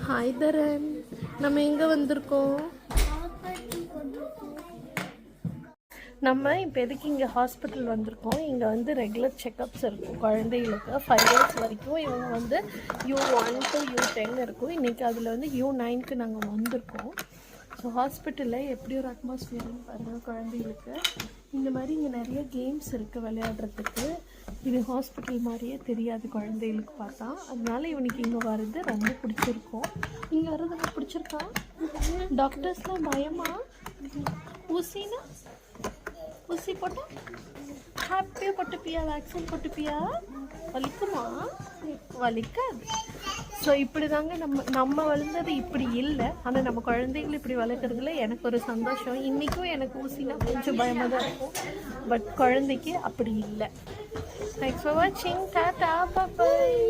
Hi தரன், நம்ம எங்கே வந்திருக்கோம்? நம்ம இப்போ எதுக்கு இங்கே ஹாஸ்பிட்டல் வந்திருக்கோம்? இங்கே வந்து ரெகுலர் செக்கப்ஸ் இருக்கும் குழந்தைகளுக்கு. 5 இயர்ஸ் வரைக்கும் இவங்க வந்து U1 to U10 இருக்கும். இன்றைக்கி அதில் வந்து U9க்கு நாங்கள் வந்திருக்கோம். ஸோ ஹாஸ்பிட்டலில் எப்படி ஒரு அட்மாஸ்ஃபியர்னு பாருங்கள். குழந்தைகளுக்கு இந்த மாதிரி இங்கே நிறைய கேம்ஸ் இருக்குது விளையாடுறதுக்கு. இது ஹாஸ்பிட்டல் மாதிரியே தெரியாது குழந்தைகளுக்கு பார்த்தா. அதனால இவனுக்கு இங்கே வர்றது ரொம்ப பிடிச்சிருக்கும். இங்கே வர்றது எனக்கு பிடிச்சிருக்கா? டாக்டர்ஸ்லாம் பயமா? ஊசினா ஊசி போட்டா ஹாப்பியாக போட்டுப்பியா? வேக்சின் போட்டுப்பியா? வலிக்குமா? வலிக்காது. ஸோ இப்படி தாங்க நம்ம வளர்ந்தது இப்படி இல்லை. ஆனால் நம்ம குழந்தைகள் இப்படி வளர்க்குறதுல எனக்கு ஒரு சந்தோஷம். இன்றைக்கும் எனக்கு ஊசினா கொஞ்சம் பயமாக தான் இருக்கும். பட் குழந்தைக்கு அப்படி இல்லை. தேங்க்ஸ் ஃபார் வாட்சிங். டாடா, பாய்.